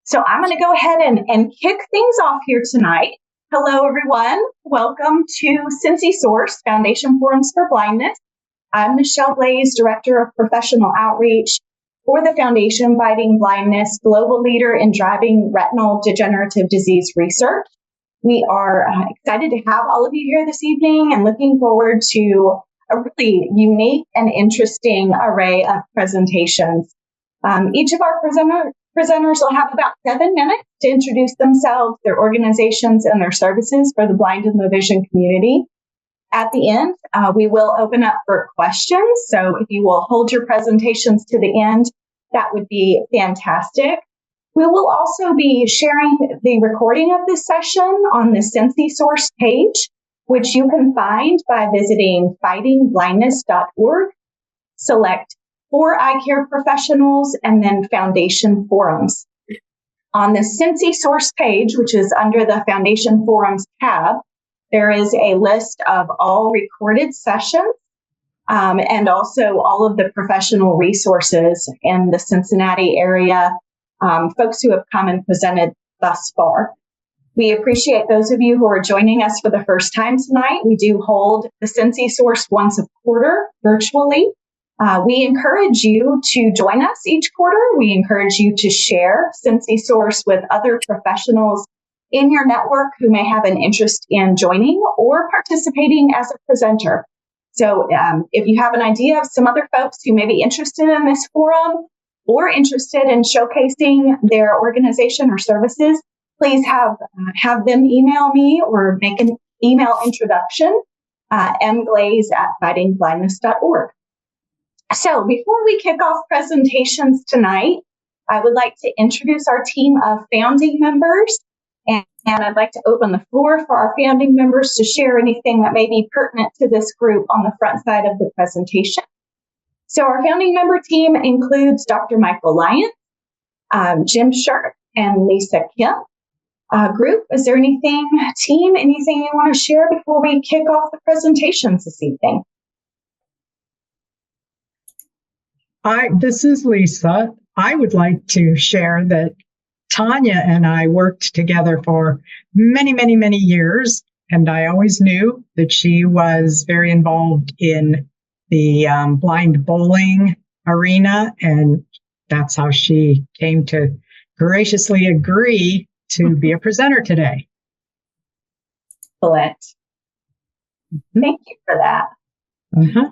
So I'm going to go ahead and kick things off here tonight. Hello, everyone. Welcome to Cincy Source, Foundation Forums for Blindness. I'm Michelle Blaze, Director of Professional Outreach for the Foundation Fighting Blindness, global leader in driving retinal degenerative disease research. We are excited to have all of you here this evening and looking forward to a really unique and interesting array of presentations. Each of our presenters will have about 7 minutes to introduce themselves, their organizations, and their services for the blind and low vision community. At the end, we will open up for questions. So if you will hold your presentations to the end, that would be fantastic. We will also be sharing the recording of this session on the Cincy Source page, which you can find by visiting fightingblindness.org, select for eye care professionals, and then Foundation Forums. On the Cincy Source page, which is under the Foundation Forums tab, there is a list of all recorded sessions and also all of the professional resources in the Cincinnati area, folks who have come and presented thus far. We appreciate those of you who are joining us for the first time tonight. We do hold the Cincy Source once a quarter virtually. We encourage you to join us each quarter. We encourage you to share Cincy Source with other professionals in your network who may have an interest in joining or participating as a presenter. So if you have an idea of some other folks who may be interested in this forum or interested in showcasing their organization or services, please have them email me or make an email introduction, mglaze@fightingblindness.org. So before we kick off presentations tonight, I would like to introduce our team of founding members, and I'd like to open the floor for our founding members to share anything that may be pertinent to this group on the front side of the presentation. So our founding member team includes Dr. Michael Lyons, Jim Shirk, and Lisa Kim. Group, is there anything you want to share before we kick off the presentations this evening? This is Lisa. I would like to share that Tanya and I worked together for many, many, many years, and I always knew that she was very involved in the blind bowling arena, and that's how she came to graciously agree to be a presenter today. Excellent. Thank you for that. Uh-huh.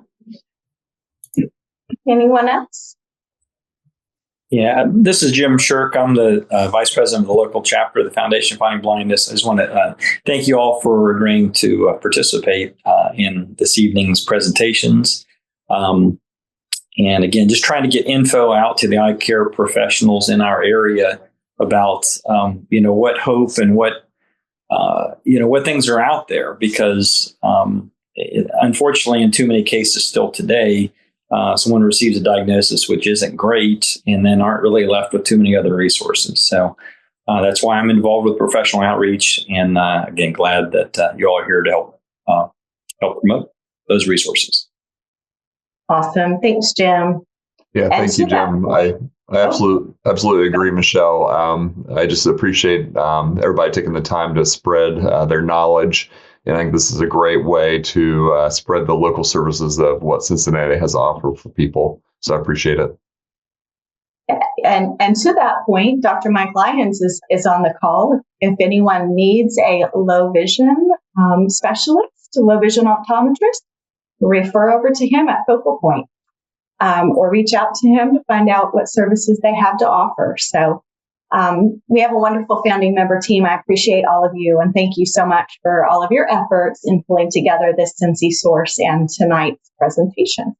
Anyone else? Yeah, this is Jim Shirk. I'm the Vice President of the local chapter of the Foundation Fighting Blindness. I just want to thank you all for agreeing to participate in this evening's presentations. And again, just trying to get info out to the eye care professionals in our area about, what hope and what things are out there, because unfortunately, in too many cases still today, someone receives a diagnosis which isn't great and then aren't really left with too many other resources. So that's why I'm involved with professional outreach, and again, glad that you all are here to help promote those resources. Awesome. Thanks, Jim. Yeah, thank you, Jim. I absolutely agree, Michelle. I just appreciate everybody taking the time to spread their knowledge. And I think this is a great way to spread the local services of what Cincinnati has to offer for people. So I appreciate it. And to that point, Dr. Mike Lyons is on the call. If anyone needs a low vision specialist, a low vision optometrist, refer over to him at Focal Point or reach out to him to find out what services they have to offer. So we have a wonderful founding member team. I appreciate all of you, and thank you so much for all of your efforts in pulling together this Cincy Source and tonight's presentation.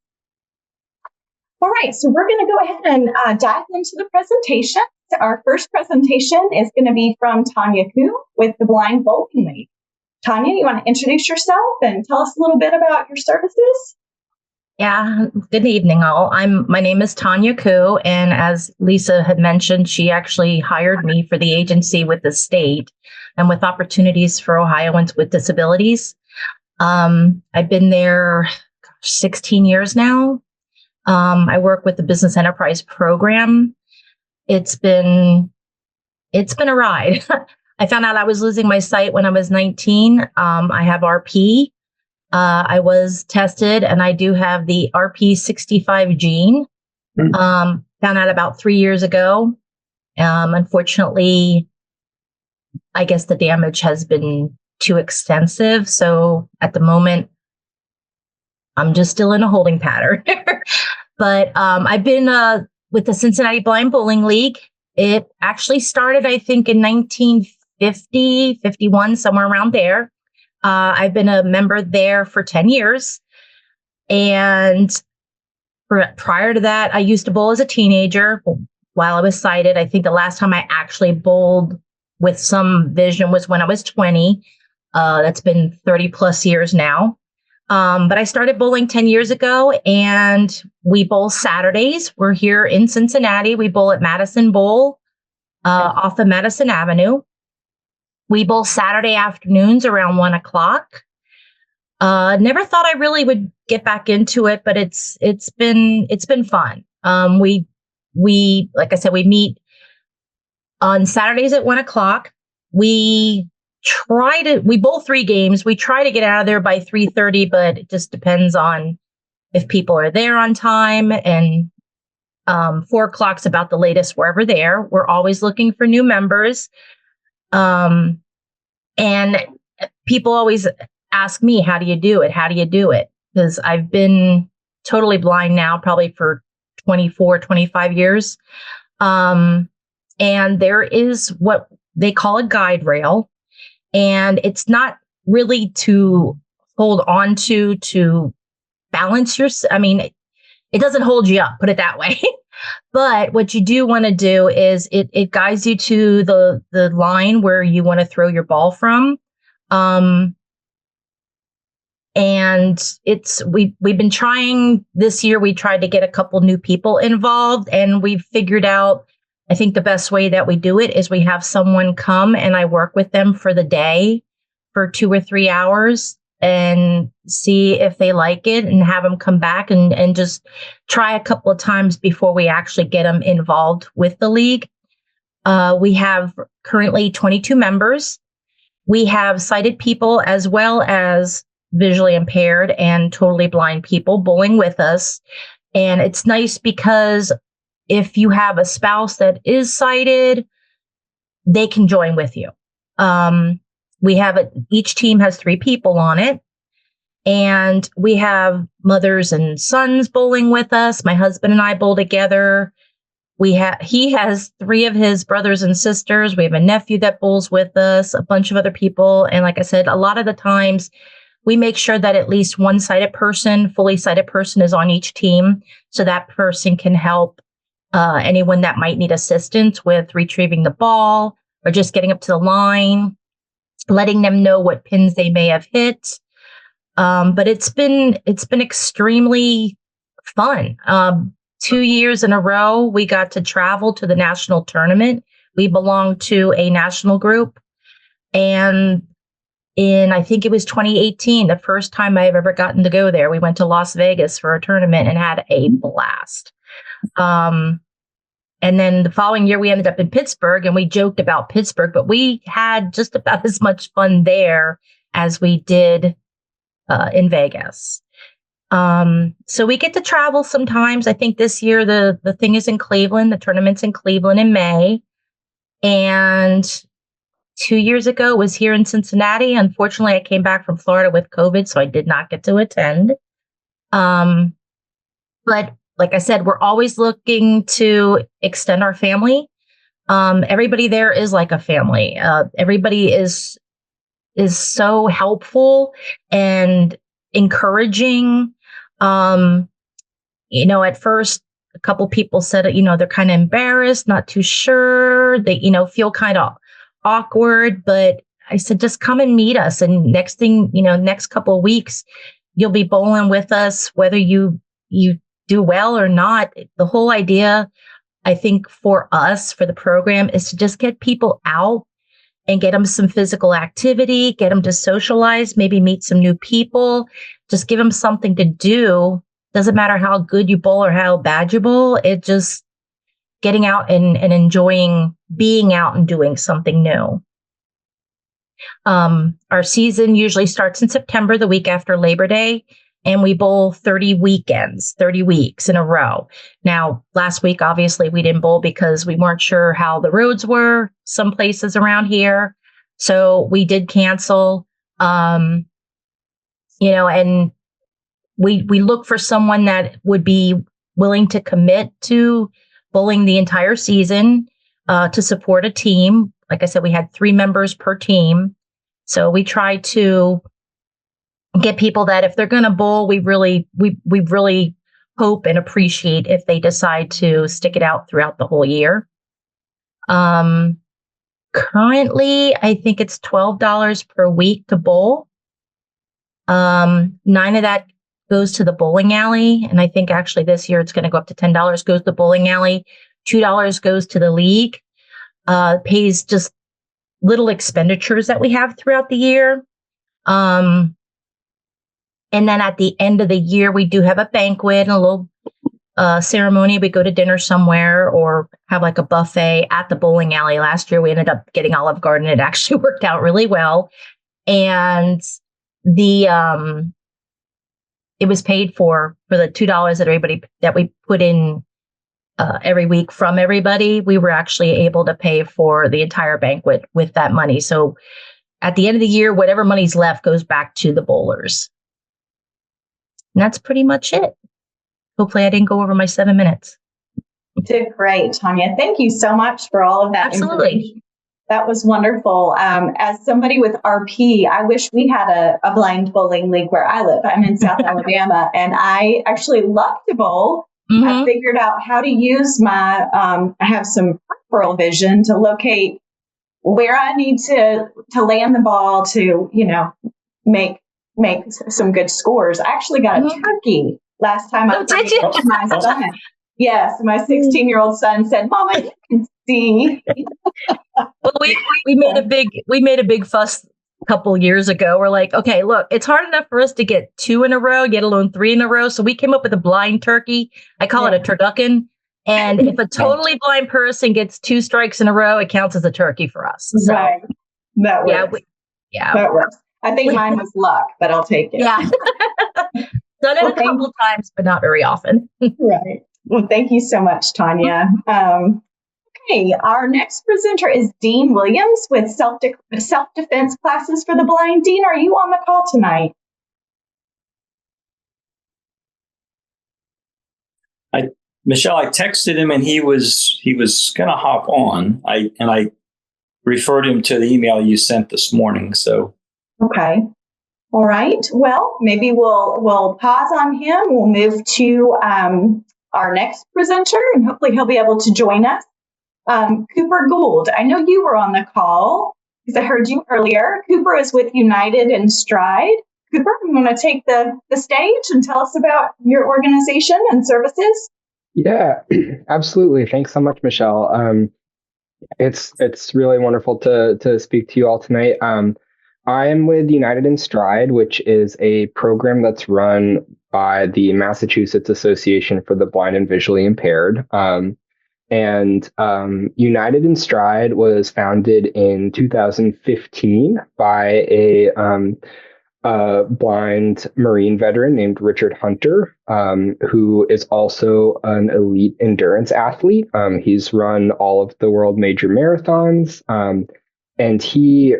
All right, so we're going to go ahead and dive into the presentation. Our first presentation is going to be from Tanya Koo with the Blind Bowling League. Tanya, you want to introduce yourself and tell us a little bit about your services? Yeah, good evening, all. My name is Tanya Koo, and as Lisa had mentioned, she actually hired me for the agency with the state and with opportunities for Ohioans with disabilities. I've been there 16 years now. I work with the Business Enterprise Program. It's been it's been a ride. I found out I was losing my sight when I was 19. I have RP. I was tested, and I do have the RP65 gene. Found out about 3 years ago. Unfortunately, I guess the damage has been too extensive. So at the moment, I'm just still in a holding pattern. But I've been with the Cincinnati Blind Bowling League. It actually started, I think, in 1950, 51, somewhere around there. I've been a member there for 10 years. And prior to that, I used to bowl as a teenager while I was sighted. I think the last time I actually bowled with some vision was when I was 20. That's been 30 plus years now. But I started bowling 10 years ago, and we bowl Saturdays. We're here in Cincinnati. We bowl at Madison Bowl off of Madison Avenue. We bowl Saturday afternoons around 1 o'clock. Never thought I really would get back into it, but it's been fun. We like I said, we meet on Saturdays at 1 o'clock. We bowl 3 games. We try to get out of there by 3:30, but it just depends on if people are there on time. And 4 o'clock's about the latest we're ever there. We're always looking for new members. And people always ask me, how do you do it? How do you do it? Because I've been totally blind now, probably for 24, 25 years. And there is what they call a guide rail. And it's not really to hold on to balance I mean, it doesn't hold you up, put it that way. But what you do want to do is it guides you to the line where you want to throw your ball from. And we've been trying this year. We tried to get a couple new people involved, and we've figured out, I think the best way that we do it is we have someone come and I work with them for the day for 2 or 3 hours and see if they like it, and have them come back and just try a couple of times before we actually get them involved with the league. We have currently 22 members. We have sighted people as well as visually impaired and totally blind people bowling with us. And it's nice because if you have a spouse that is sighted, they can join with you. Each team has 3 people on it, and we have mothers and sons bowling with us. My husband and I bowl together. He has 3 of his brothers and sisters. We have a nephew that bowls with us, a bunch of other people. And like I said, a lot of the times we make sure that at least one sighted person, fully sighted person, is on each team. So that person can help anyone that might need assistance with retrieving the ball or just getting up to the line, letting them know what pins they may have hit. But it's been extremely fun. 2 years in a row, we got to travel to the national tournament. We belong to a national group. And I think it was 2018, the first time I've ever gotten to go there, we went to Las Vegas for a tournament and had a blast. And then the following year, we ended up in Pittsburgh, and we joked about Pittsburgh, but we had just about as much fun there as we did in Vegas. So we get to travel sometimes. I think this year the thing is in Cleveland. The tournament's in Cleveland in May. And 2 years ago was here in Cincinnati. Unfortunately, I came back from Florida with COVID, so I did not get to attend. But like I said, we're always looking to extend our family. Everybody there is like a family. Everybody is so helpful and encouraging. At first, a couple people said, they're kind of embarrassed, not too sure. They, feel kind of awkward, but I said, just come and meet us. And next couple of weeks, you'll be bowling with us, whether you do well or not. The whole idea, I think, for us, for the program, is to just get people out and get them some physical activity, get them to socialize, maybe meet some new people, just give them something to do. Doesn't matter how good you bowl or how bad you bowl. It getting out and enjoying being out and doing something new. Our season usually starts in September, the week after Labor Day, and we bowl 30 weekends, 30 weeks in a row. Now, last week, obviously, we didn't bowl because we weren't sure how the roads were some places around here. So we did cancel, and we look for someone that would be willing to commit to bowling the entire season to support a team. Like I said, we had 3 members per team. So we try to get people that if they're going to bowl, we really hope and appreciate if they decide to stick it out throughout the whole year. Currently, I think it's $12 per week to bowl. 9 of that goes to the bowling alley. And I think actually this year it's going to go up to $10 goes to the bowling alley. $2 goes to the league. Pays just little expenditures that we have throughout the year. And then at the end of the year, we do have a banquet and a little ceremony. We go to dinner somewhere or have like a buffet at the bowling alley. Last year, we ended up getting Olive Garden. It actually worked out really well. And it was paid for the $2 that we put in every week from everybody. We were actually able to pay for the entire banquet with that money. So at the end of the year, whatever money's left goes back to the bowlers. And that's pretty much it. Hopefully I didn't go over my 7 minutes. You did great, Tanya. Thank you so much for all of that. Absolutely. That was wonderful. As somebody with RP, I wish we had a blind bowling league where I live. I'm in South Alabama, and I actually love to bowl. Mm-hmm. I figured out how to use my, I have some peripheral vision to locate where I need to land the ball to, make some good scores. I actually got a turkey last time I did you? my son. Yes, my 16-year-old son said, "Mama, you can see." Well, we made a big fuss a couple years ago. We're like, okay, look, it's hard enough for us to get 2 in a row, get alone 3 in a row. So we came up with a blind turkey. I call it a turducken. And if a totally blind person gets 2 strikes in a row, it counts as a turkey for us. So, right. That works. That works. I think mine was luck, but I'll take it. Yeah. Done it a couple of times, but not very often. Right. Well, thank you so much, Tanya. Okay, our next presenter is Dean Williams with self-defense classes for the blind. Dean, are you on the call tonight? Michelle, I texted him and he was going to hop on. I referred him to the email you sent this morning. So okay, all right. Well, maybe we'll pause on him. We'll move to our next presenter, and hopefully he'll be able to join us. Cooper Gould, I know you were on the call because I heard you earlier. Cooper is with United in Stride. Cooper, you want to take the stage and tell us about your organization and services? Yeah, absolutely. Thanks so much, Michelle. It's really wonderful to speak to you all tonight. I am with United in Stride, which is a program that's run by the Massachusetts Association for the Blind and Visually Impaired. United in Stride was founded in 2015 by a blind Marine veteran named Richard Hunter, who is also an elite endurance athlete. He's run all of the world major marathons, and he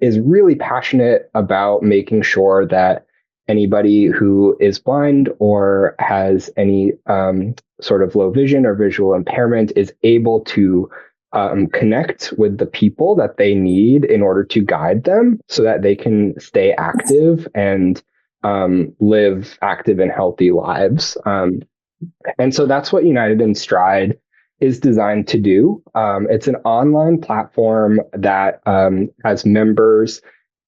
is really passionate about making sure that anybody who is blind or has any sort of low vision or visual impairment is able to connect with the people that they need in order to guide them so that they can stay active and live active and healthy lives. And so that's what United in Stride is designed to do. It's an online platform that has members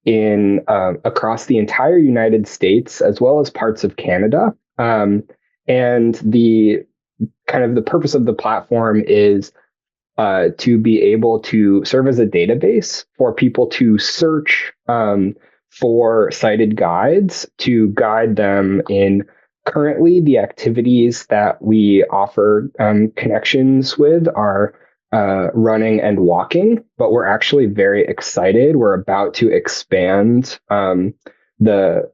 in across the entire United States as well as parts of Canada. And the purpose of the platform is to be able to serve as a database for people to search for sighted guides to guide them in Currently, the activities that we offer connections with are running and walking, but we're actually very excited. We're about to expand the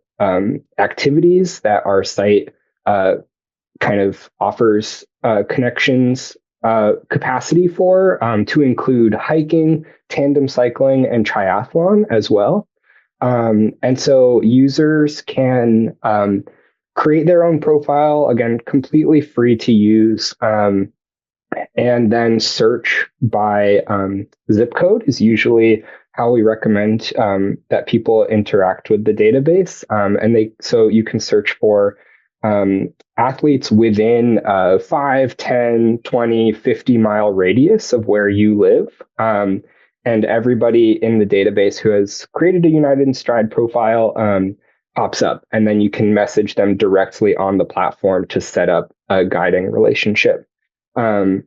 activities that our site kind of offers connections capacity for, to include hiking, tandem cycling, and triathlon as well. And so users can create their own profile, again, completely free to use, and then search by zip code is usually how we recommend that people interact with the database. So you can search for athletes within 5, 10, 20, 50-mile radius of where you live. And everybody in the database who has created a United in Stride profile pops up, and then you can message them directly on the platform to set up a guiding relationship. The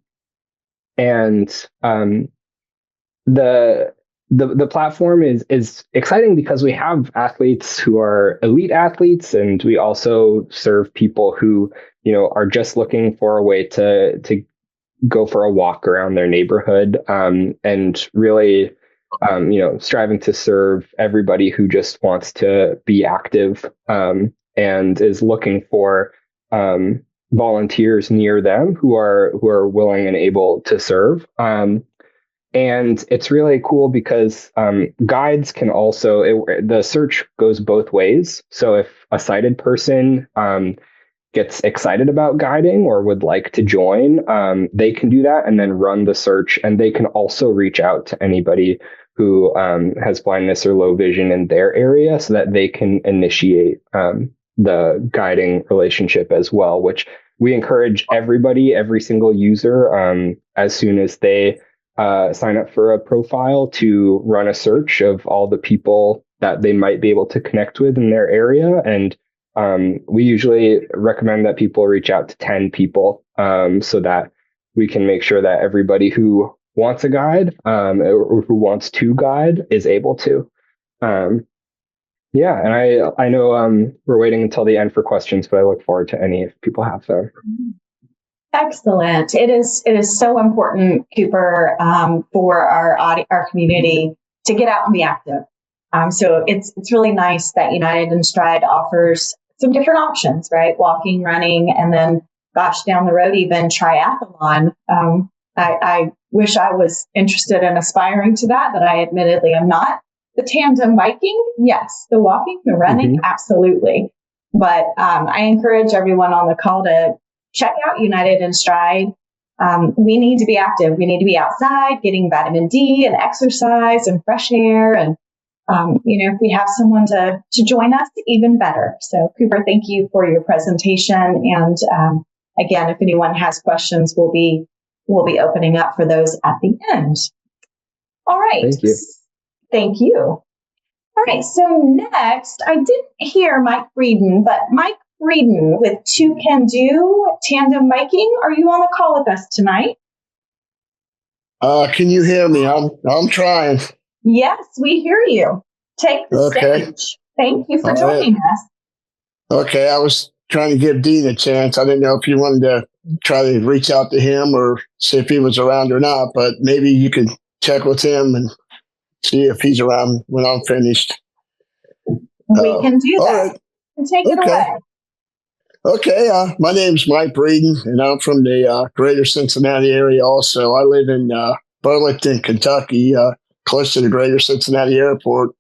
platform is exciting because we have athletes who are elite athletes, and we also serve people who, are just looking for a way to go for a walk around their neighborhood, and really, striving to serve everybody who just wants to be active, and is looking for volunteers near them who are willing and able to serve. And it's really cool because guides can also, the search goes both ways. So if a sighted person gets excited about guiding or would like to join, they can do that and then run the search. And they can also reach out to anybody who has blindness or low vision in their area so that they can initiate the guiding relationship as well, which we encourage everybody, every single user, as soon as they sign up for a profile, to run a search of all the people that they might be able to connect with in their area. And we usually recommend that people reach out to 10 people, so that we can make sure that everybody who wants a guide, or who wants to guide, is able to. Yeah, and I know we're waiting until the end for questions, but I look forward to any if people have them. Excellent. It is so important, Cooper, for our community to get out and be active. So it's really nice that United in Stride offers some different options, right? Walking, running, and then, gosh, down the road, even triathlon. I wish I was interested in aspiring to that, but I admittedly am not. The tandem biking, yes. The walking, the running, absolutely. But I encourage everyone on the call to check out United in Stride. We need to be active. We need to be outside, getting vitamin D and exercise and fresh air. And, if we have someone to join us, even better. So, Cooper, thank you for your presentation. And again, if anyone has questions, we'll be opening up for those at the end. All right. Thank you. Thank you. All right. So next, I didn't hear Mike Breeden, but Mike Breeden with Two Can Do Tandem Biking. Are you on the call with us tonight? Can you hear me? I'm trying. Yes, we hear you. Take the stage. Thank you for joining us. Okay, I was trying to give Dean a chance. I didn't know if you wanted to try to reach out to him or see if he was around or not, but maybe you could check with him and see if he's around when I'm finished. We can do that. Right. And take it away. Okay, my name's Mike Breeden, and I'm from the greater Cincinnati area also. I live in Burlington, Kentucky, close to the greater Cincinnati airport.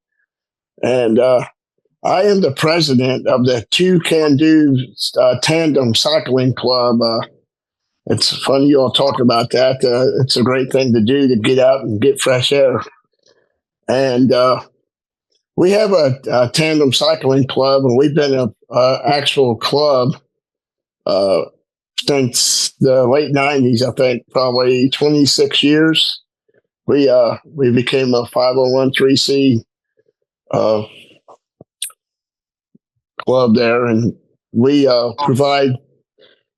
And I am the president of the Two Can Do Tandem Cycling Club. It's funny you all talk about that. It's a great thing to do, to get out and get fresh air. And we have a tandem cycling club, and we've been an actual club since the late 90s, I think, probably 26 years. We became a 501(c)(3) club there, and we provide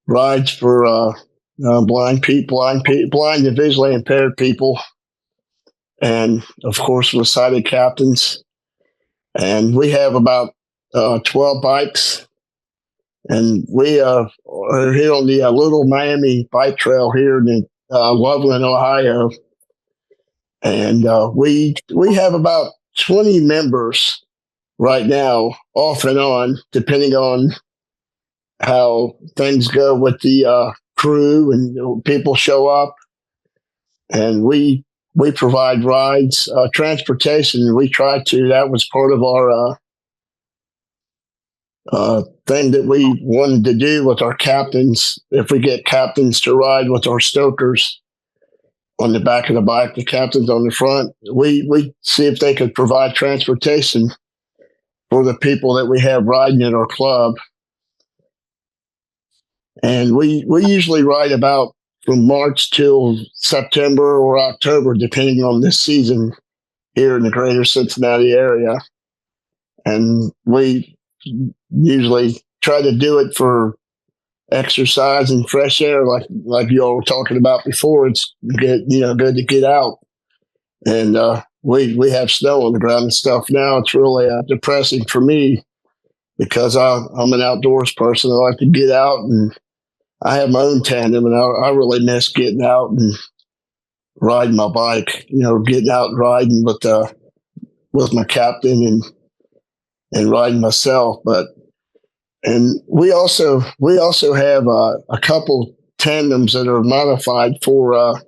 rides for blind and visually impaired people, and of course with sighted captains. And we have about 12 bikes, And we are here on the Little Miami Bike Trail here in Loveland, Ohio. And we have about 20 members right now, off and on, depending on how things go with the crew and people show up. And we provide rides, transportation. We try to. That was part of our thing that we wanted to do with our captains. If we get captains to ride with our stokers on the back of the bike, the captains on the front, we see if they could provide transportation for the people that we have riding in our club. And we usually ride about from March till September or October, depending on the season here in the greater Cincinnati area. And we usually try to do it for exercise and fresh air, like you all were talking about before. It's good, good to get out. And we have snow on the ground and stuff now. It's really depressing for me because I'm an outdoors person. I like to get out, and I have my own tandem, and I really miss getting out and riding my bike. Getting out and riding with my captain and riding myself. And we also have a couple tandems that are modified for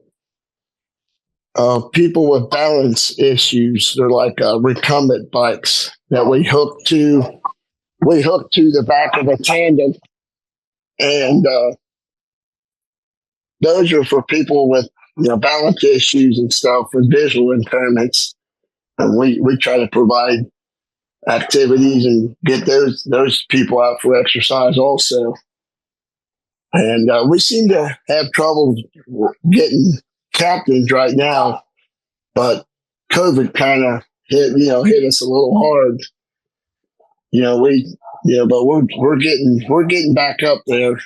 people with balance issues. They're like recumbent bikes that we hook to the back of a tandem, and those are for people with balance issues and stuff, with visual impairments. And we try to provide activities and get those people out for exercise also. And we seem to have trouble getting captains right now, but COVID kind of hit us a little hard. But we're getting back up there.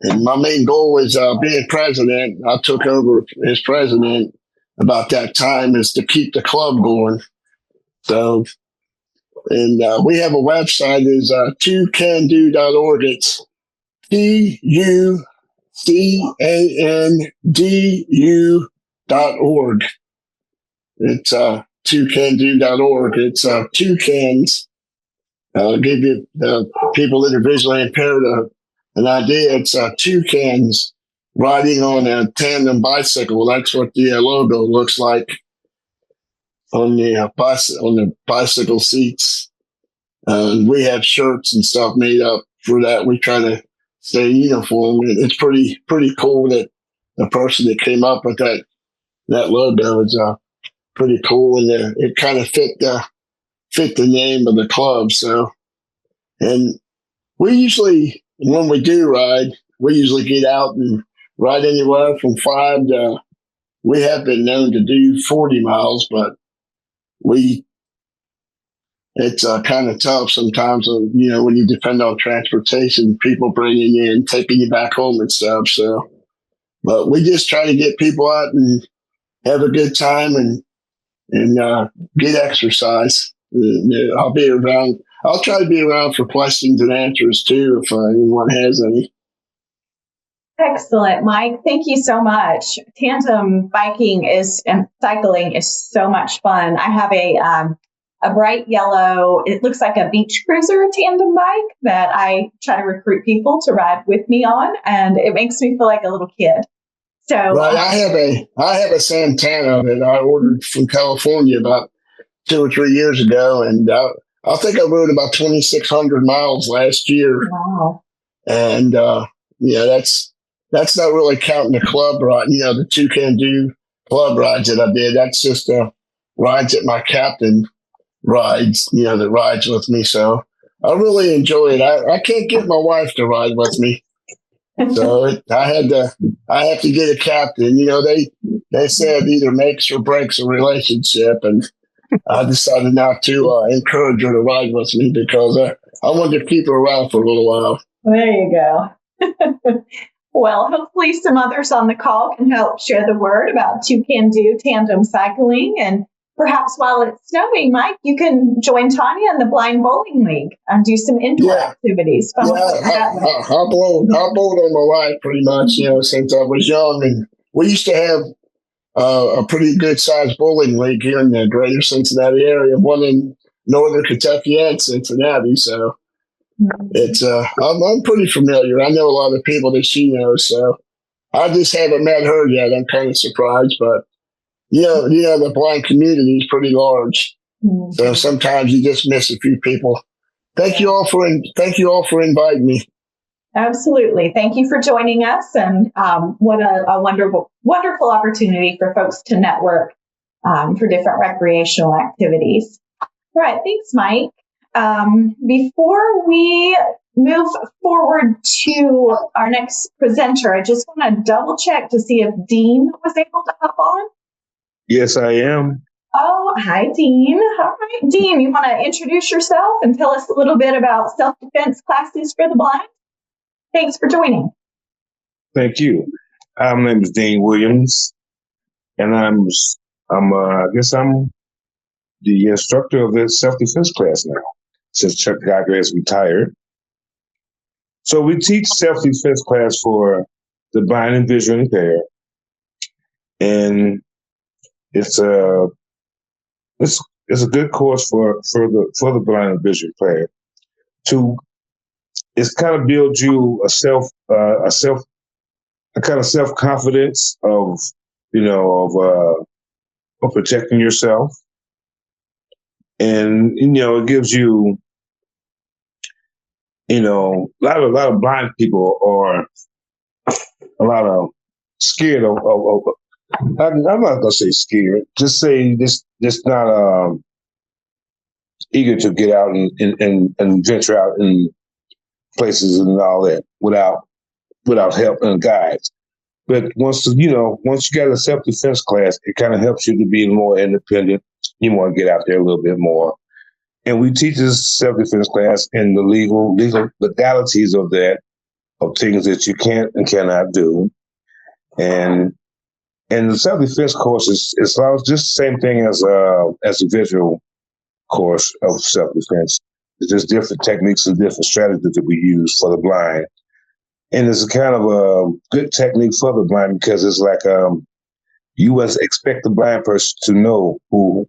And my main goal is being president. I took over as president about that time, is to keep the club going. So, and we have a website, is 2cando.org. It's TUCANDU.org. It's 2cando.org. It's two cans. I'll give you the people that are visually impaired an idea. It's two cans riding on a tandem bicycle. That's what the logo looks like on the bicycle seats. We have shirts and stuff made up for that. We try to stay uniform. It's pretty cool that the person that came up with that logo is pretty cool, and it kind of fit the name of the club. So, and we usually, when we do ride, we usually get out and ride anywhere from 5 to, we have been known to do 40 miles, but it's kind of tough sometimes, when you depend on transportation, people bringing you in, taking you back home and stuff. So, but we just try to get people out and have a good time and get exercise. I'll be around. I'll try to be around for questions and answers too, if anyone has any. Excellent, Mike. Thank you so much. Tandem biking and cycling is so much fun. I have a bright yellow, it looks like a beach cruiser tandem bike that I try to recruit people to ride with me on, and it makes me feel like a little kid. So right, I have a Santana that I ordered from California about 2 or 3 years ago, and I think I rode about 2,600 miles last year. Wow. And that's not really counting the club ride. The 2Can-Do club rides that I did. That's just rides that my captain rides. That rides with me. So I really enjoy it. I can't get my wife to ride with me. So I have to get a captain. They said either makes or breaks a relationship, and I decided not to encourage her to ride with me because I wanted to keep her around for a little while. There you go. Well, hopefully some others on the call can help share the word about 2Can-Do tandem cycling. And perhaps while it's snowing, Mike, you can join Tanya in the Blind Bowling League and do some indoor activities. Yeah, I bowled all my life pretty much, since I was young. And we used to have a pretty good sized bowling league here in the greater Cincinnati area, one in northern Kentucky and Cincinnati. So it's I'm pretty familiar. I know a lot of people that she knows, so I just haven't met her yet. I'm kind of surprised, but the blind community is pretty large, so sometimes you just miss a few people. Thank you all for inviting me. Absolutely. Thank you for joining us. And what a wonderful opportunity for folks to network for different recreational activities. All right. Thanks, Mike. Before we move forward to our next presenter, I just want to double check to see if Dean was able to hop on. Yes, I am. Oh, hi, Dean. All right. Dean, you want to introduce yourself and tell us a little bit about self-defense classes for the blind? Thanks for joining. Thank you. My name is Dean Williams, and I'm the instructor of the self-defense class now, since Chuck Geiger has retired. So we teach self-defense class for the blind and visually impaired, and it's a good course for the blind and visually impaired. It's kind of builds you a kind of self-confidence of protecting yourself. And, it gives you, a lot of blind people are a lot of scared of I'm not going to say scared, just say just not eager to get out and venture out in places and all that without help and guides. But once you got a self-defense class, it kind of helps you to be more independent. You want to get out there a little bit more. And we teach this self-defense class in the legal legalities of things that you can't and cannot do. And the self-defense course is just the same thing as a visual course of self-defense. It's just different techniques and different strategies that we use for the blind. And it's a kind of a good technique for the blind because it's like you would expect the blind person to know to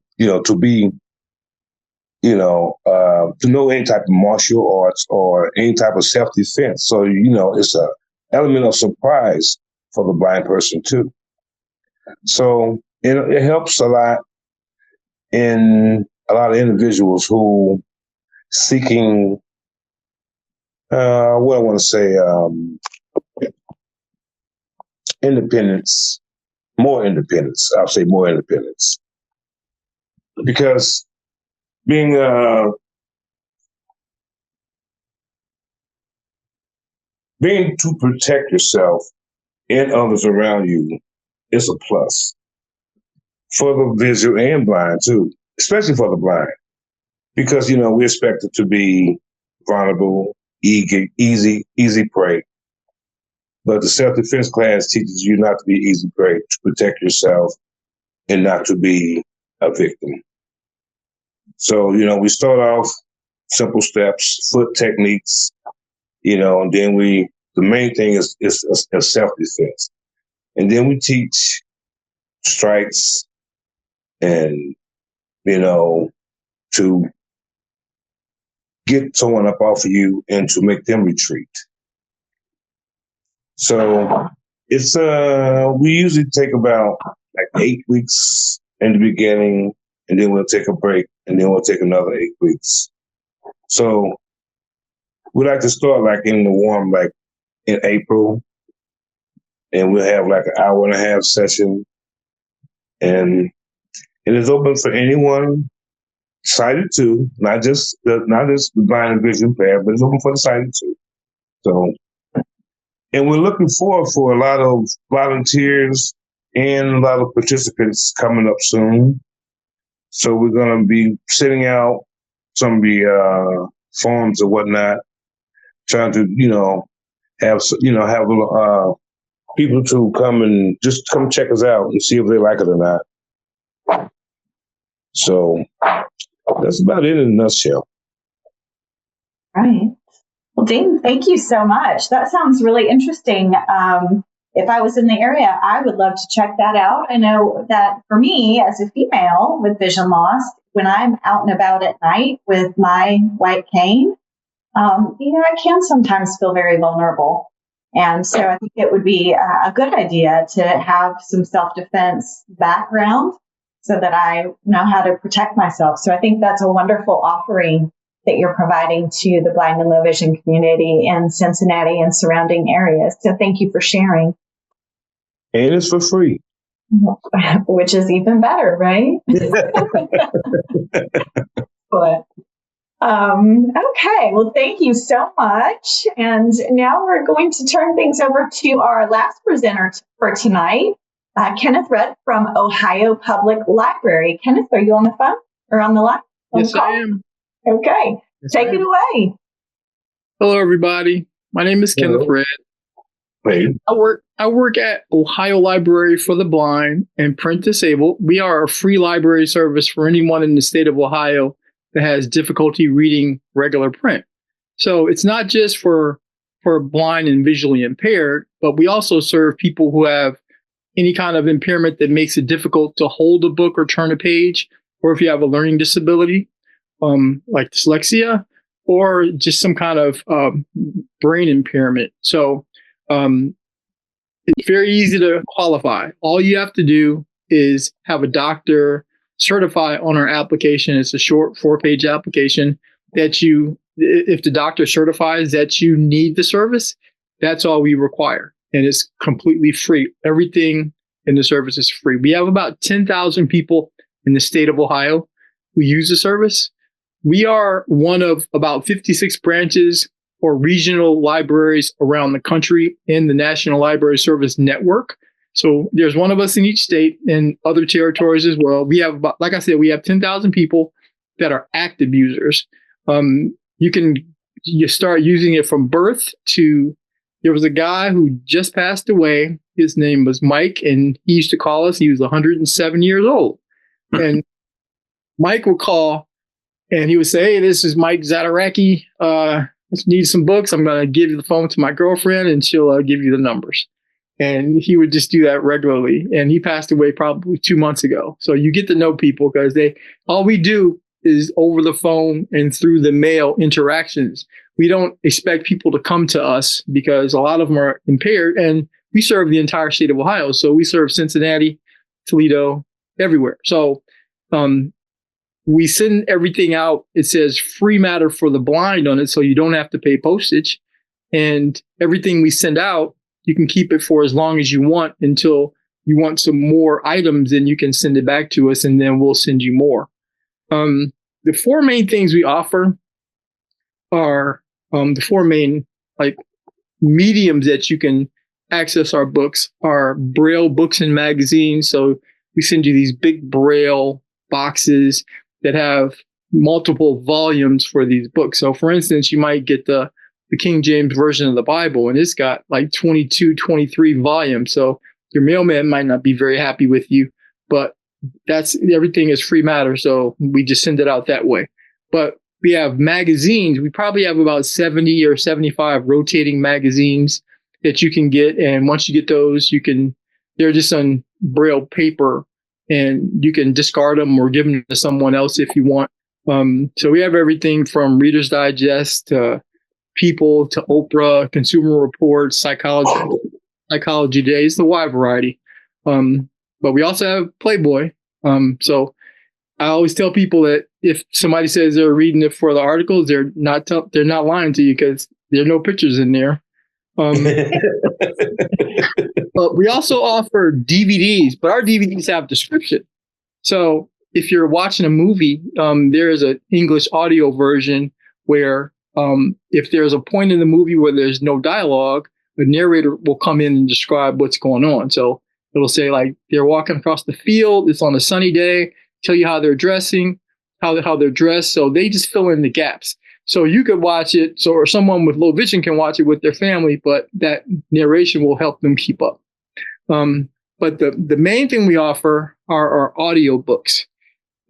know any type of martial arts or any type of self-defense. So, it's an element of surprise for the blind person too. So it helps a lot in a lot of individuals who seeking, independence, more independence. I'll say more independence. Because being to protect yourself and others around you is a plus for the visual and blind too, especially for the blind, because we're expected to be vulnerable, easy prey. But the self-defense class teaches you not to be easy prey, to protect yourself and not to be a victim. So, we start off simple steps, foot techniques, and then the main thing is self-defense. And then we teach strikes and, to get someone up off of you and to make them retreat. So it's we usually take about like 8 weeks in the beginning, and then we'll take a break, and then we'll take another 8 weeks. So we like to start like in the warm, like in April, and we'll have like an hour and a half session, and it is open for anyone sighted too, not just the blind and vision impaired, but it's open for the sighted too. So, and we're looking forward for a lot of volunteers and a lot of participants coming up soon. So we're going to be sending out some of the forms or whatnot, trying to have people to come check us out and see if they like it or not. So that's about it in a nutshell. Right. Well, Dean, thank you so much. That sounds really interesting. If I was in the area, I would love to check that out. I know that for me, as a female with vision loss, when I'm out and about at night with my white cane, I can sometimes feel very vulnerable. And so I think it would be a good idea to have some self-defense background so that I know how to protect myself. So I think that's a wonderful offering that you're providing to the blind and low vision community in Cincinnati and surrounding areas. So thank you for sharing. And it's for free. Which is even better, right? But okay, well, thank you so much. And now we're going to turn things over to our last presenter for tonight, Kenneth Rudd from Ohio Public Library. Kenneth, are you on the phone or on the line? Yes, I am. Okay, take it away. Hello, everybody. My name is Kenneth Rudd. I work at Ohio Library for the Blind and Print Disabled. We are a free library service for anyone in the state of Ohio that has difficulty reading regular print. So it's not just for blind and visually impaired, but we also serve people who have any kind of impairment that makes it difficult to hold a book or turn a page, or if you have a learning disability, like dyslexia, or just some kind of brain impairment. So it's very easy to qualify. All you have to do is have a doctor certify on our application. It's a short 4-page application that if the doctor certifies that you need the service, that's all we require. And it's completely free. Everything in the service is free. We have about 10,000 people in the state of Ohio who use the service. We are one of about 56 branches or regional libraries around the country in the National Library Service Network. So there's one of us in each state and other territories as well. We have about, like I said, we have 10,000 people that are active users. You start using it from birth to, there was a guy who just passed away. His name was Mike, and he used to call us. He was 107 years old. And Mike would call and he would say, "Hey, this is Mike Zadaraki. Need some books. I'm going to give you the phone to my girlfriend and she'll give you the numbers." And he would just do that regularly. And he passed away probably 2 months ago. So you get to know people because all we do is over the phone and through the mail interactions. We don't expect people to come to us because a lot of them are impaired, and we serve the entire state of Ohio. So we serve Cincinnati, Toledo, everywhere. So we send everything out. It says free matter for the blind on it, so you don't have to pay postage. And everything we send out, you can keep it for as long as you want until you want some more items, and you can send it back to us, and then we'll send you more. The 4 main things we offer are the 4 main mediums that you can access our books are Braille books and magazines. So we send you these big Braille boxes that have multiple volumes for these books. So for instance, you might get the King James Version of the Bible, and it's got like 22, 23 volumes. So your mailman might not be very happy with you, but everything is free matter. So we just send it out that way. But we have magazines. We probably have about 70 or 75 rotating magazines that you can get. And once you get those, they're just on Braille paper, and you can discard them or give them to someone else if you want. So we have everything from Reader's Digest to People to Oprah, Consumer Reports, Psychology Today. It's the wide variety. But we also have Playboy. So I always tell people that if somebody says they're reading it for the articles, they're not lying to you, because there are no pictures in there. But we also offer DVDs, but our DVDs have description. So if you're watching a movie, there is an English audio version where if there's a point in the movie where there's no dialogue, the narrator will come in and describe what's going on. So it'll say like they're walking across the field, it's on a sunny day, tell you how they're dressing, how they're dressed. So they just fill in the gaps. So you could watch it, or someone with low vision can watch it with their family, but that narration will help them keep up. But the main thing we offer are our audio books.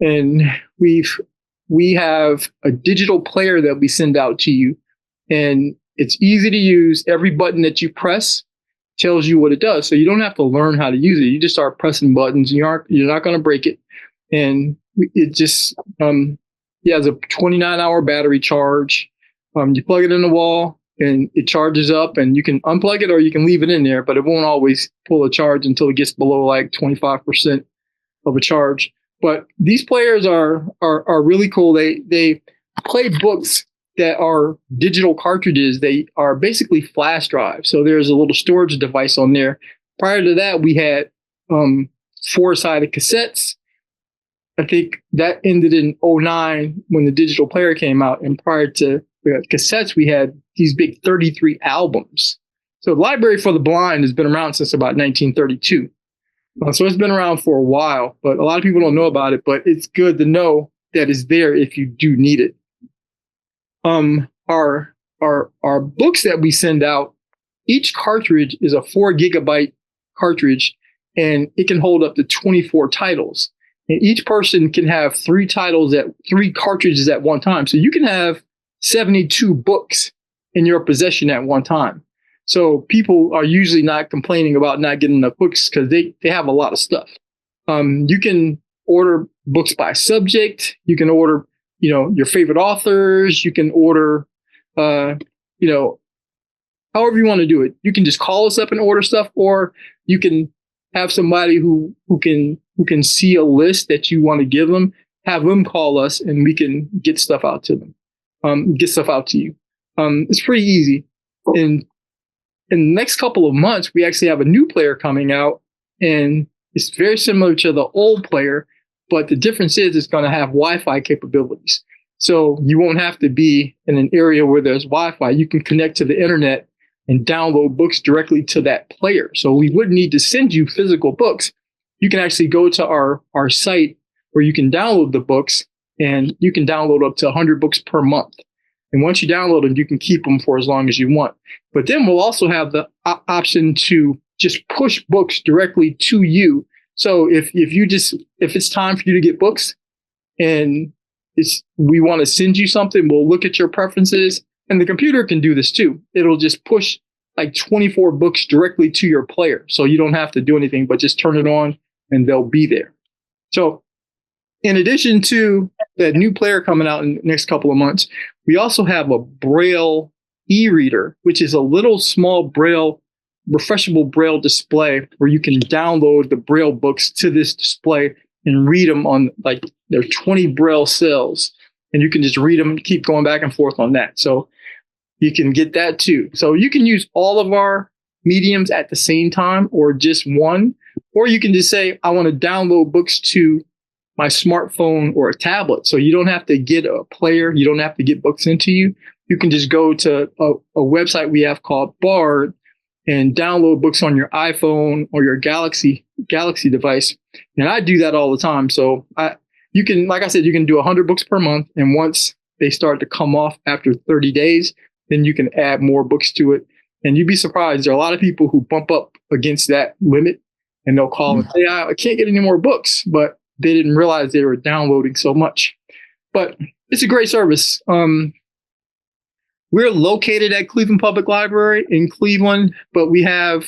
and we have a digital player that we send out to you, and it's easy to use. Every button that you press tells you what it does, so you don't have to learn how to use it. You just start pressing buttons, and you're not going to break it. And it just has a 29-hour battery charge. You plug it in the wall, and it charges up, and you can unplug it or you can leave it in there, but it won't always pull a charge until it gets below like 25% of a charge. But these players are really cool. They play books that are digital cartridges. They are basically flash drives. So there's a little storage device on there. Prior to that, we had 4-sided cassettes. I think that ended in 2009 when the digital player came out. And prior to the cassettes, we had these big 33 albums. So the Library for the Blind has been around since about 1932. So it's been around for a while, but a lot of people don't know about it, but it's good to know that it's there if you do need it. Our books that we send out, each cartridge is a 4 gigabyte cartridge, and it can hold up to 24 titles. And each person can have 3 cartridges at one time. So you can have 72 books in your possession at one time. So people are usually not complaining about not getting enough books because they have a lot of stuff. You can order books by subject. You can order, your favorite authors. You can order, however you want to do it. You can just call us up and order stuff, or you can have somebody who can see a list that you want to give them, have them call us, and we can get stuff out to them, get stuff out to you. It's pretty easy. And in the next couple of months, we actually have a new player coming out, and it's very similar to the old player, but the difference is it's going to have Wi-Fi capabilities. So you won't have to be in an area where there's Wi-Fi. You can connect to the internet and download books directly to that player. So we wouldn't need to send you physical books. You can actually go to our site where you can download the books, and you can download up to 100 books per month. And once you download them, you can keep them for as long as you want. But then we'll also have the option to just push books directly to you. So if it's time for you to get books and we want to send you something, we'll look at your preferences, and the computer can do this too. It'll just push like 24 books directly to your player. So you don't have to do anything but just turn it on and they'll be there. So in addition to that new player coming out in the next couple of months, we also have a Braille e-reader, which is a little small refreshable Braille display where you can download the Braille books to this display and read them on, like, there are 20 Braille cells, and you can just read them and keep going back and forth on that. So you can get that too. So you can use all of our mediums at the same time or just one, or you can just say, I want to download books to my smartphone or a tablet. So you don't have to get a player. You don't have to get books into you. You can just go to a website we have called Bard and download books on your iPhone or your Galaxy device. And I do that all the time. So you can, like I said, you can do 100 books per month. And once they start to come off after 30 days, then you can add more books to it. And you'd be surprised. There are a lot of people who bump up against that limit, and they'll call and say, I can't get any more books, but they didn't realize they were downloading so much. But it's a great service. We're located at Cleveland Public Library in Cleveland, but there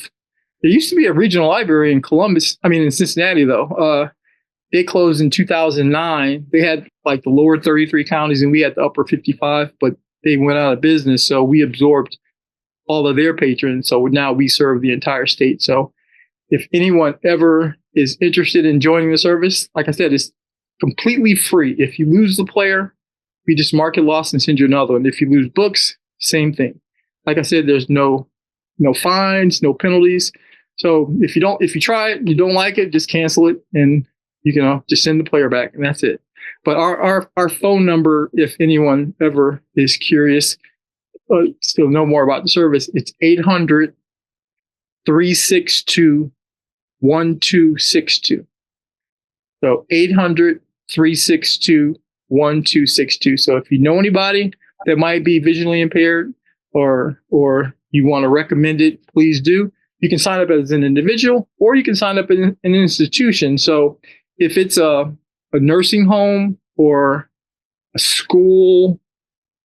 used to be a regional library in in Cincinnati, though. They closed in 2009. They had like the lower 33 counties, and we had the upper 55, but they went out of business. So we absorbed all of their patrons. So now we serve the entire state. So if anyone ever is interested in joining the service, like I said, it's completely free. If you lose the player, we just mark it lost and send you another one. If you lose books, same thing. Like I said, there's no fines, no penalties. So if you try it, you don't like it, just cancel it, and you can just send the player back, and that's it. But our phone number, if anyone ever is curious, still know more about the service, it's 800-362-1262. So 800-362-1262. So if you know anybody that might be visually impaired or you want to recommend it, please do. You can sign up as an individual, or you can sign up in an institution. So if it's a a nursing home or a school,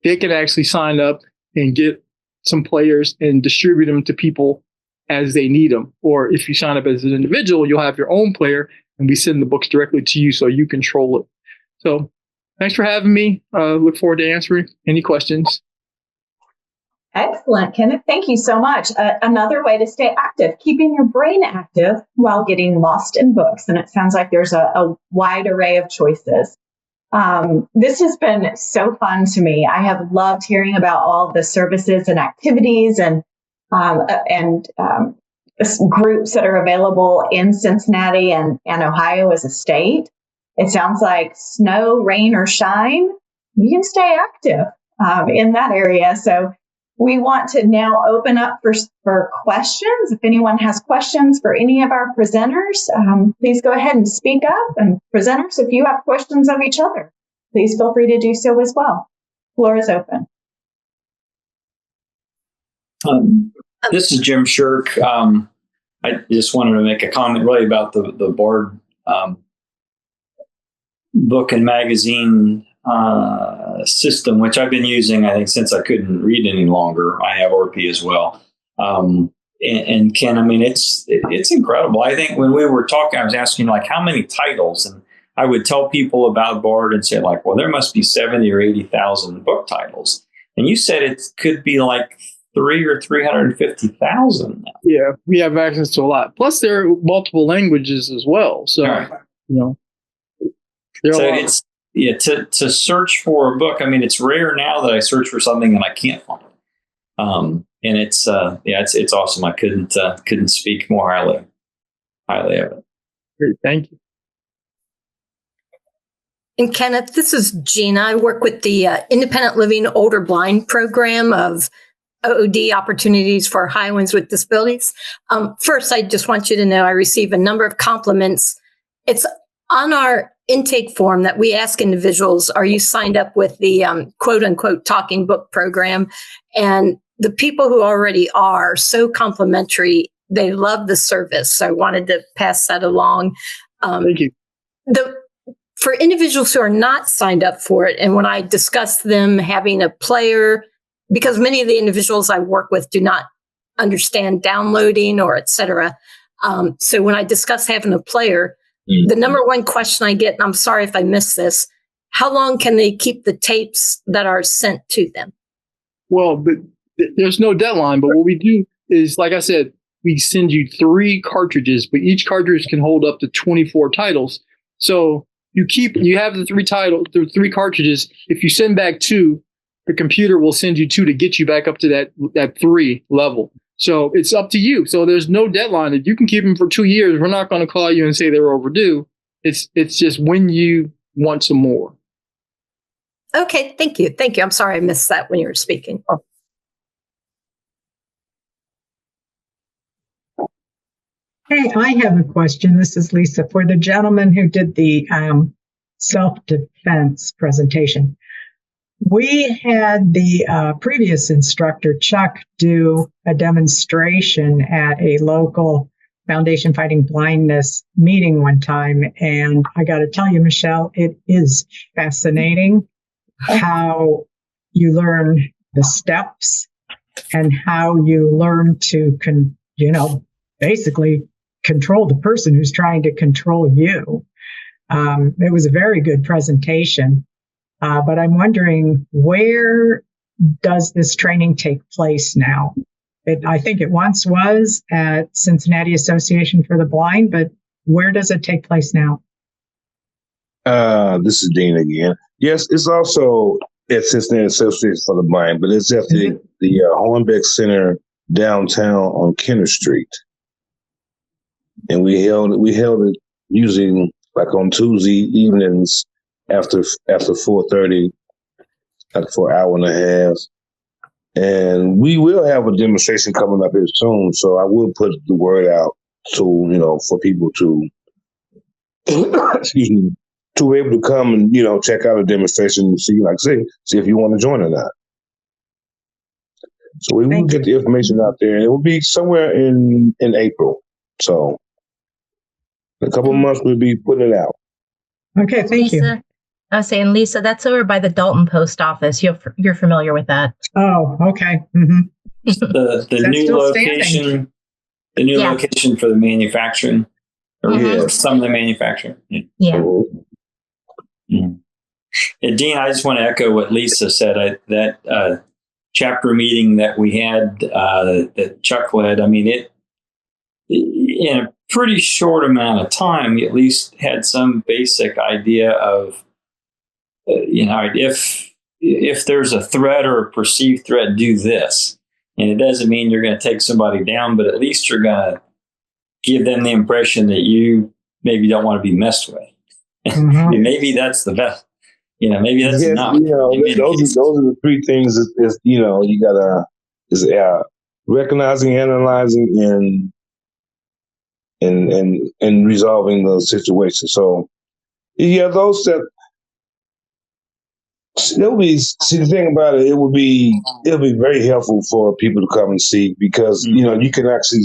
they can actually sign up and get some players and distribute them to people as they need them. Or if you sign up as an individual, you'll have your own player and we send the books directly to you so you control it. So thanks for having me. Look forward to answering any questions. Excellent, Kenneth. Thank you so much. Another way to stay active, keeping your brain active while getting lost in books. And it sounds like there's a wide array of choices. This has been so fun to me. I have loved hearing about all the services and activities and groups that are available in Cincinnati and Ohio as a state. It sounds like snow, rain, or shine, you can stay active in that area. So we want to now open up for questions. If anyone has questions for any of our presenters, please go ahead and speak up. And presenters, if you have questions of each other, please feel free to do so as well. Floor is open. This is Jim Shirk. I just wanted to make a comment really about the board book and magazine system, which I've been using, I think, since I couldn't read any longer. I have ORP as well. And Ken, I mean, it's incredible. I think when we were talking, I was asking like how many titles, and I would tell people about Bard and say like, well, there must be 70 or 80,000 book titles. And you said it could be like 300 or 350,000 now. Yeah, we have access to a lot. Plus, there are multiple languages as well. So, it's to search for a book. I mean, it's rare now that I search for something and I can't find it. And it's awesome. I couldn't speak more highly of it. Great, thank you. And Kenneth, this is Gina. I work with the Independent Living Older Blind program of OOD opportunities for Ohioans with disabilities. First, I just want you to know I receive a number of compliments. It's on our intake form that we ask individuals, are you signed up with the quote unquote talking book program? And the people who already are so complimentary, they love the service. So I wanted to pass that along. Thank you. For individuals who are not signed up for it, and when I discuss them having a player, because many of the individuals I work with do not understand downloading or et cetera. So when I discuss having a player, the number one question I get, and I'm sorry if I missed this, how long can they keep the tapes that are sent to them? Well, but there's no deadline, but what we do is, like I said, we send you 3 cartridges, but each cartridge can hold up to 24 titles. So you have the 3 cartridges. If you send back 2, the computer will send you 2 to get you back up to that 3 level. So it's up to you. So there's no deadline. If you can keep them for 2 years, we're not going to call you and say they're overdue. It's just when you want some more. Okay, thank you. Thank you. I'm sorry I missed that when you were speaking. Hey, I have a question. This is Lisa. For the gentleman who did the self-defense presentation, we had the previous instructor, Chuck, do a demonstration at a local Foundation Fighting Blindness meeting one time. And I got to tell you, Michelle, it is fascinating how you learn the steps and how you learn to, basically control the person who's trying to control you. It was a very good presentation. But I'm wondering, where does this training take place now? I think it once was at Cincinnati Association for the Blind, but where does it take place now? This is Dean again. Yes, it's also at Cincinnati Association for the Blind, but it's at the Hornbeck Center downtown on Kenner Street. And we held it usually like on Tuesday evenings after 4:30, like for an hour and a half. And we will have a demonstration coming up here soon. So I will put the word out to, for people to, excuse me, to be able to come and, check out a demonstration and see if you want to join or not. So we will get the information out there. It will be somewhere in April. So in a couple of months, we'll be putting it out. Okay, thank you. Lisa, I was saying, Lisa, that's over by the Dalton Post Office. You're familiar with that. Oh, okay. Mm-hmm. The Is that new still location, standing? the new Yeah. location for the manufacturing, or Mhm. some of the manufacturing. Yeah. Mhm. And Dean, I just want to echo what Lisa said. That chapter meeting that we had that Chuck led. I mean, it in a pretty short amount of time, we at least had some basic idea of, if there's a threat or a perceived threat, do this. And it doesn't mean you're going to take somebody down, but at least you're going to give them the impression that you maybe don't want to be messed with. Mhm. Maybe that's the best. Maybe that's Yes, enough. those are the three things is you gotta is recognizing, analyzing, and resolving those situations. So yeah, those that it'll be. See, the thing about it, it'll be very helpful for people to come and see, because you can actually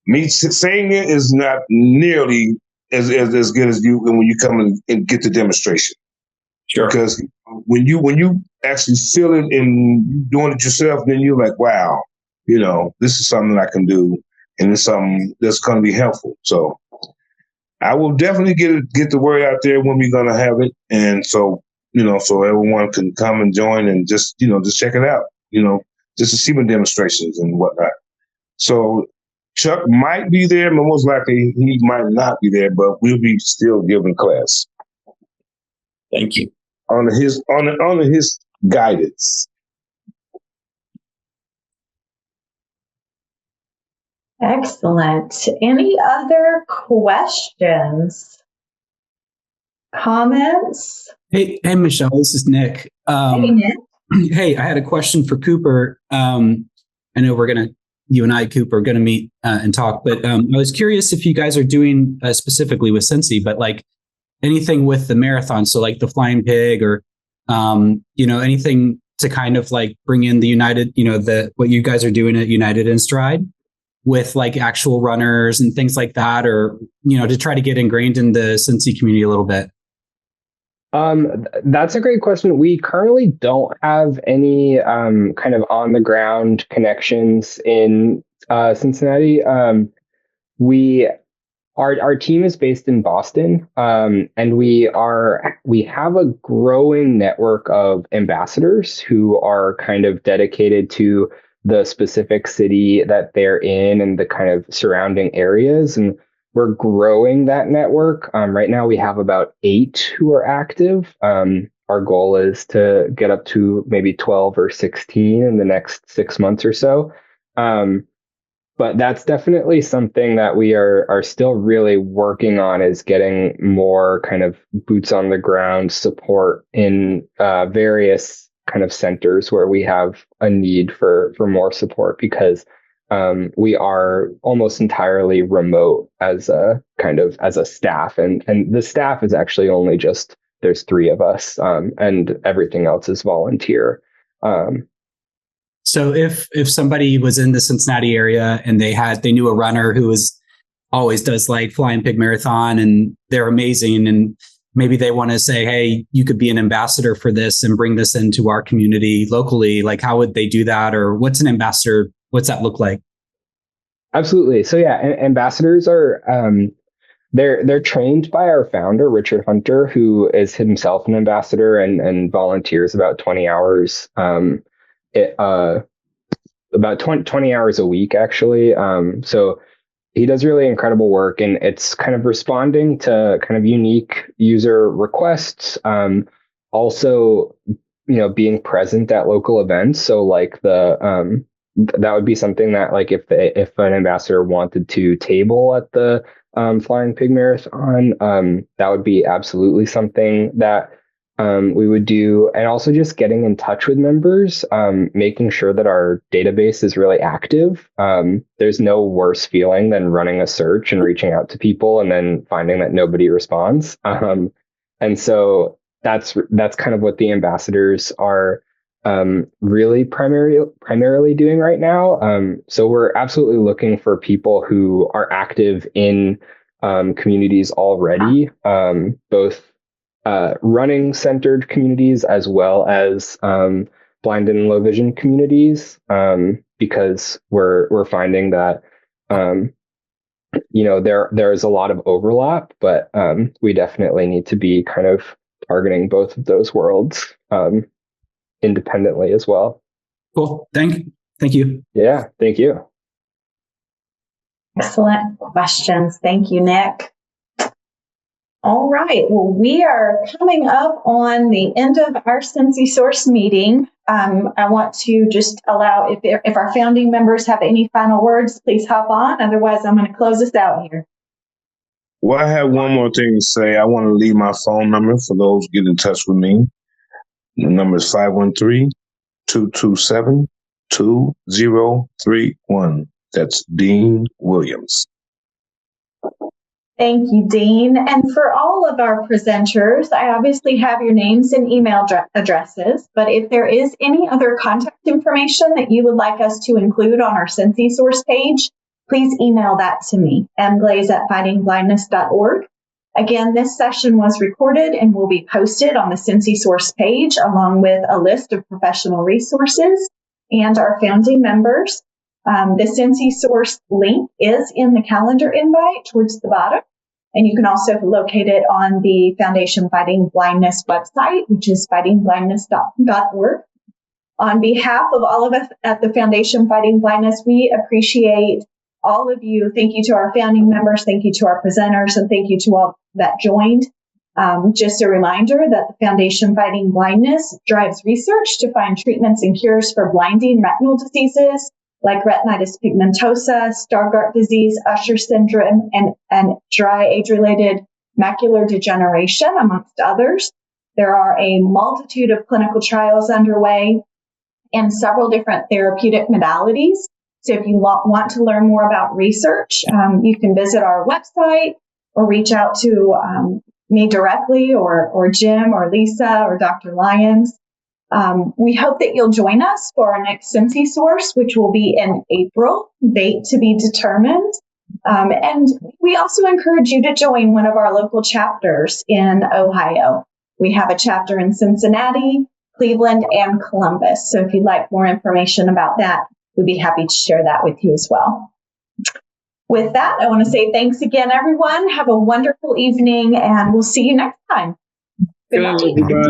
meet. Saying it is not nearly as good as you when you come and get the demonstration. Sure. Because when you actually feel it and doing it yourself, then you're like, wow, this is something I can do, and it's something that's going to be helpful. So I will definitely get the word out there when we're going to have it, and so so everyone can come and join and just check it out, just to see the demonstrations and whatnot. So Chuck might be there, but most likely he might not be there, but we'll be still giving class. Thank you. On his guidance. Excellent. Any other questions? Comments? Hey, Michelle, this is Nick. Hey, Nick. Hey, I had a question for Cooper. I know you and I, Cooper, are going to meet and talk, but I was curious if you guys are doing specifically with Cincy, but like anything with the marathon. So like the Flying Pig or, anything to kind of like bring in the United, what you guys are doing at United in Stride with like actual runners and things like that, or, to try to get ingrained in the Cincy community a little bit. That's a great question. We currently don't have any kind of on the ground connections in Cincinnati. Our team is based in Boston, and we have a growing network of ambassadors who are kind of dedicated to the specific city that they're in and the kind of surrounding areas, and we're growing that network. Right now, we have about 8 who are active. Our goal is to get up to maybe 12 or 16 in the next 6 months or so. But that's definitely something that we are still really working on, is getting more kind of boots on the ground support in various kind of centers where we have a need for more support, because we are almost entirely remote as a staff, and the staff is actually only there's 3 of us, and everything else is volunteer. So if somebody was in the Cincinnati area and they knew a runner who always does like Flying Pig Marathon and they're amazing, and maybe they want to say, hey, you could be an ambassador for this and bring this into our community locally, like how would they do that? Or what's an ambassador? What's that look like? Absolutely. So yeah, ambassadors are they're trained by our founder, Richard Hunter, who is himself an ambassador and volunteers about 20 hours about 20 hours a week, actually. So he does really incredible work, and it's kind of responding to kind of unique user requests. Also, being present at local events. So like that would be something that, like, if an ambassador wanted to table at the Flying Pig Marathon, that would be absolutely something that we would do. And also just getting in touch with members, making sure that our database is really active. There's no worse feeling than running a search and reaching out to people and then finding that nobody responds. And so that's kind of what the ambassadors are really primarily doing right now. So we're absolutely looking for people who are active in communities already, both running centered communities as well as blind and low vision communities, because we're finding that there's a lot of overlap, but we definitely need to be kind of targeting both of those worlds independently as well. Cool. Thank you. Yeah, thank you. Excellent questions. Thank you, Nick. All right. Well, we are coming up on the end of our Cincy Source meeting. I want to just allow, if our founding members have any final words, please hop on. Otherwise, I'm going to close us out here. Well, I have one more thing to say. I want to leave my phone number for those who get in touch with me. The number is 513-227-2031. That's Dean Williams. Thank you, Dean. And for all of our presenters, I obviously have your names and email addresses, but if there is any other contact information that you would like us to include on our Cincy Source page, please email that to me, mglaze@fightingblindness.org. Again, this session was recorded and will be posted on the Cincy Source page, along with a list of professional resources and our founding members. The Cincy Source link is in the calendar invite towards the bottom, and you can also locate it on the Foundation Fighting Blindness website, which is fightingblindness.org. On behalf of all of us at the Foundation Fighting Blindness, we appreciate all of you. Thank you to our founding members, thank you to our presenters, and thank you to all that joined. Just a reminder that the Foundation Fighting Blindness drives research to find treatments and cures for blinding retinal diseases like retinitis pigmentosa, Stargardt disease, Usher syndrome, and dry age-related macular degeneration, amongst others. There are a multitude of clinical trials underway and several different therapeutic modalities. So if you want to learn more about research, you can visit our website or reach out to me directly or Jim or Lisa or Dr. Lyons. We hope that you'll join us for our next Cincy Source, which will be in April, date to be determined. And we also encourage you to join one of our local chapters in Ohio. We have a chapter in Cincinnati, Cleveland, and Columbus. So if you'd like more information about that, we'd be happy to share that with you as well. With that, I want to say thanks again, everyone. Have a wonderful evening, and we'll see you next time. Good night.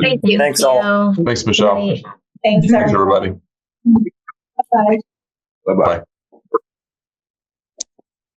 Thank you. Thanks all. Thanks, Michelle. Thanks, Thanks, everybody. Bye-bye. Bye-bye.